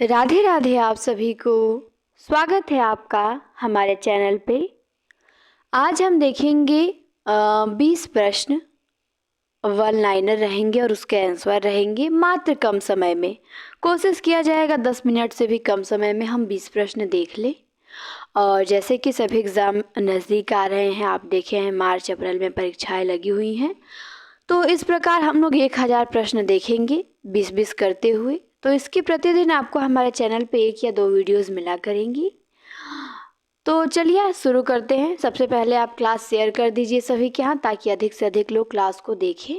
राधे राधे आप सभी को। स्वागत है आपका हमारे चैनल पे। आज हम देखेंगे 20 प्रश्न वन लाइनर रहेंगे और उसके आंसर रहेंगे मात्र कम समय में। कोशिश किया जाएगा 10 मिनट से भी कम समय में हम 20 प्रश्न देख लें। और जैसे कि सभी एग्ज़ाम नज़दीक आ रहे हैं, आप देखे हैं मार्च अप्रैल में परीक्षाएं लगी हुई हैं, तो इस प्रकार हम लोग 1000 प्रश्न देखेंगे 20-20 करते हुए। तो इसकी प्रतिदिन आपको हमारे चैनल पे 1 या 2 वीडियोस मिला करेंगी। तो चलिए शुरू करते हैं। सबसे पहले आप क्लास शेयर कर दीजिए सभी के यहाँ, ताकि अधिक से अधिक लोग क्लास को देखें।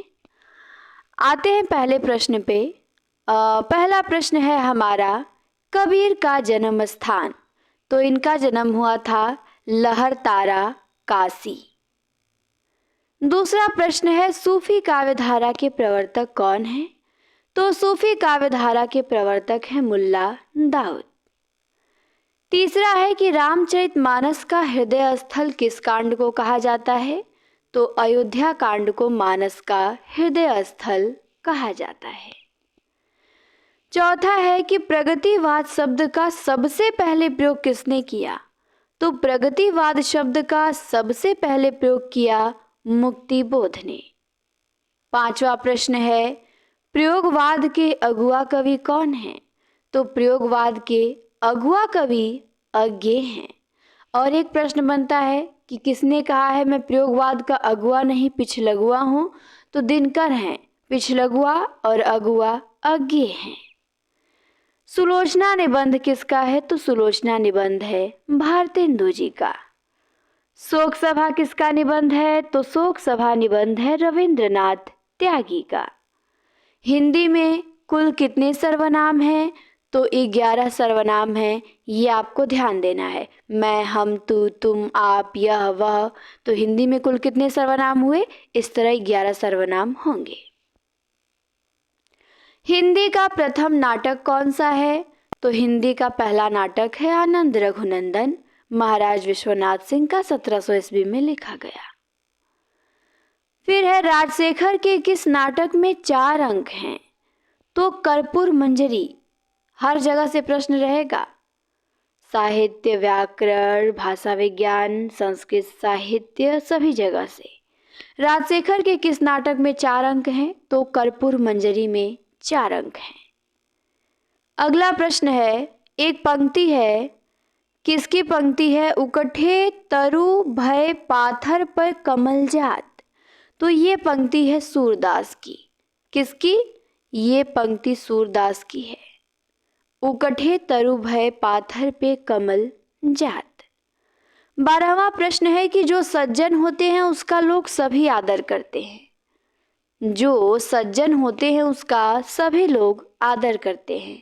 आते हैं पहले प्रश्न पे। पहला प्रश्न है हमारा, कबीर का जन्म स्थान। तो इनका जन्म हुआ था लहरतारा, काशी। दूसरा प्रश्न है, सूफी काव्यधारा के प्रवर्तक कौन है। तो सूफी काव्यधारा के प्रवर्तक हैं मुल्ला दाऊद। तीसरा है कि रामचरितमानस का हृदय स्थल किस कांड को कहा जाता है। तो अयोध्या कांड को मानस का हृदय स्थल कहा जाता है। चौथा है कि प्रगतिवाद शब्द का सबसे पहले प्रयोग किसने किया। तो प्रगतिवाद शब्द का सबसे पहले प्रयोग किया मुक्तिबोध ने। पांचवा प्रश्न है, प्रयोगवाद के अगुआ कवि कौन हैं। तो प्रयोगवाद के अगुआ कवि अज्ञे हैं। और एक प्रश्न बनता है कि किसने कहा है मैं प्रयोगवाद का अगुआ नहीं पिछलगुआ हूँ। तो दिनकर हैं, पिछलगुआ और अगुआ अज्ञे हैं। सुलोचना निबंध किसका है। तो सुलोचना निबंध है भारतेंदु जी का। शोक सभा किसका निबंध है। तो शोक सभा निबंध है रविंद्रनाथ त्यागी का। हिंदी में कुल कितने सर्वनाम हैं। तो 11 सर्वनाम हैं। ये आपको ध्यान देना है। मैं, हम, तू, तुम, आप, यह, वह। तो हिंदी में कुल कितने सर्वनाम हुए। इस तरह 11 सर्वनाम होंगे। हिंदी का प्रथम नाटक कौन सा है। तो हिंदी का पहला नाटक है आनंद रघुनंदन, महाराज विश्वनाथ सिंह का 1700 ईस्वी में लिखा गया। फिर है, राजशेखर के किस नाटक में 4 अंक हैं। तो कर्पूर मंजरी। हर जगह से प्रश्न रहेगा। साहित्य, व्याकरण, भाषा विज्ञान, संस्कृत साहित्य, सभी जगह से। राजशेखर के किस नाटक में 4 अंक हैं। तो कर्पूर मंजरी में 4 अंक हैं। अगला प्रश्न है, एक पंक्ति है, किसकी पंक्ति है। उकठे तरु भय पाथर पर कमल जात। तो ये पंक्ति है सूरदास की। किसकी। ये पंक्ति सूरदास की है। उकठे तरु भय पाथर पे कमल जात। 12वां प्रश्न है कि जो सज्जन होते हैं उसका लोग सभी आदर करते हैं। जो सज्जन होते हैं उसका सभी लोग आदर करते हैं।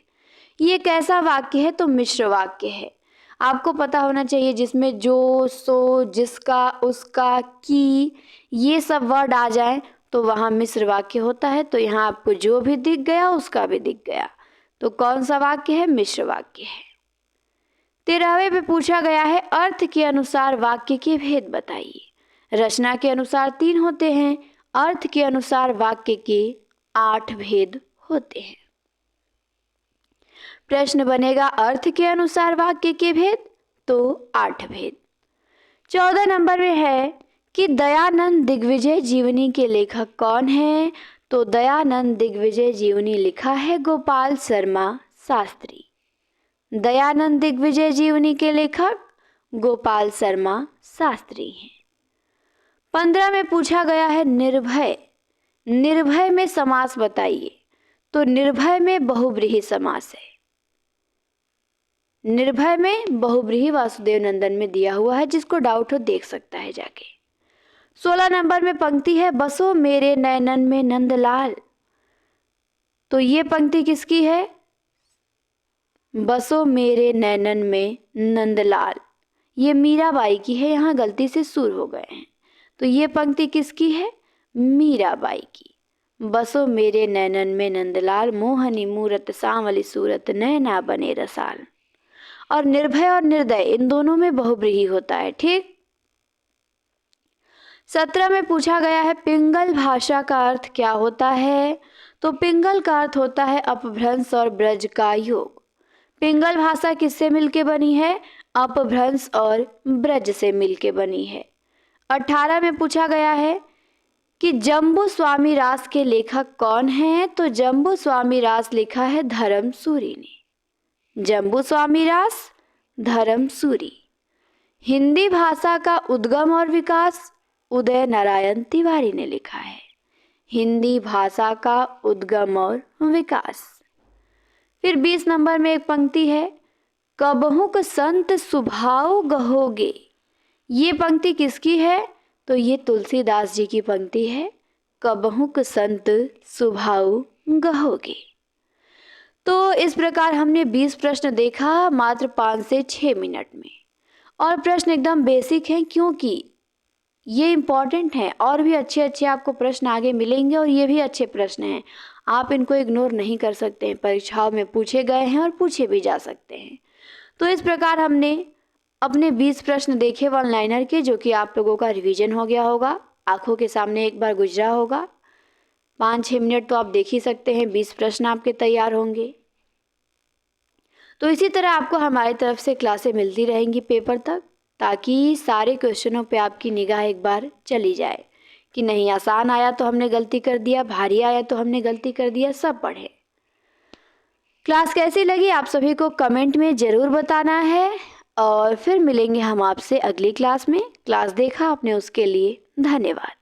ये कैसा वाक्य है। तो मिश्र वाक्य है। आपको पता होना चाहिए जिसमें जो, सो, जिसका, उसका, की, ये सब वर्ड आ जाए तो वहाँ मिश्र वाक्य होता है। तो यहाँ आपको जो भी दिख गया उसका भी दिख गया। तो कौन सा वाक्य है। मिश्र वाक्य है। 13वें पे पूछा गया है, अर्थ के अनुसार वाक्य के भेद बताइए। रचना के अनुसार 3 होते हैं, अर्थ के अनुसार वाक्य के 8 भेद होते हैं। प्रश्न बनेगा अर्थ के अनुसार वाक्य के भेद, तो 8 भेद। 14 नंबर में है कि दयानंद दिग्विजय जीवनी के लेखक कौन है। तो दयानंद दिग्विजय जीवनी लिखा है गोपाल शर्मा शास्त्री। दयानंद दिग्विजय जीवनी के लेखक गोपाल शर्मा शास्त्री हैं। 15 में पूछा गया है निर्भय। निर्भय में समास बताइए। तो निर्भय में बहुव्रीहि समास है। निर्भय में बहुव्रीहि वासुदेव नंदन में दिया हुआ है, जिसको डाउट हो देख सकता है जाके। 16 नंबर में पंक्ति है, बसो मेरे नैनन में नंदलाल। तो ये पंक्ति किसकी है। बसो मेरे नैनन में नंदलाल, ये मीराबाई की है। यहाँ गलती से सुर हो गए हैं। तो ये पंक्ति किसकी है। मीराबाई की। बसो मेरे नैनन में नंदलाल, मोहनी मूरत सांवली सूरत, नैना बने रसाल। और निर्भय और निर्दय इन दोनों में बहुव्रीहि होता है। ठीक। 17 में पूछा गया है, पिंगल भाषा का अर्थ क्या होता है। तो पिंगल का अर्थ होता है अपभ्रंश और ब्रज का योग। पिंगल भाषा किससे मिलके बनी है? अपभ्रंश और ब्रज से मिलके बनी है। 18 में पूछा गया है कि जम्बू स्वामी रास के लेखक कौन हैं? तो जम्बू स्वामी रास लिखा है धर्मसूरी ने। जम्बू स्वामी रास, धर्मसूरी। हिंदी भाषा का उद्गम और विकास उदय नारायण तिवारी ने लिखा है। हिंदी भाषा का उद्गम और विकास। फिर 20 नंबर में एक पंक्ति है, कबहुक संत सुभाव गहोगे। ये पंक्ति किसकी है? तो ये तुलसीदास जी की पंक्ति है, कबहुक संत सुभाव गहोगे। तो इस प्रकार हमने 20 प्रश्न देखा मात्र 5 से 6 मिनट में। और प्रश्न एकदम बेसिक हैं क्योंकि ये इम्पॉर्टेंट हैं। और भी अच्छे अच्छे आपको प्रश्न आगे मिलेंगे और ये भी अच्छे प्रश्न हैं, आप इनको इग्नोर नहीं कर सकते हैं। परीक्षाओं में पूछे गए हैं और पूछे भी जा सकते हैं। तो इस प्रकार हमने अपने 20 प्रश्न देखे वन लाइनर के, जो कि आप लोगों का रिवीजन हो गया होगा, आंखों के सामने एक बार गुजरा होगा। 5-6 मिनट तो आप देख ही सकते हैं, 20 प्रश्न आपके तैयार होंगे। तो इसी तरह आपको हमारी तरफ से क्लासें मिलती रहेंगी पेपर तक, ताकि सारे क्वेश्चनों पे आपकी निगाह एक बार चली जाए कि नहीं आसान आया तो हमने गलती कर दिया, भारी आया तो हमने गलती कर दिया, सब पढ़े। क्लास कैसी लगी आप सभी को कमेंट में ज़रूर बताना है और फिर मिलेंगे हम आपसे अगली क्लास में। क्लास देखा आपने उसके लिए धन्यवाद।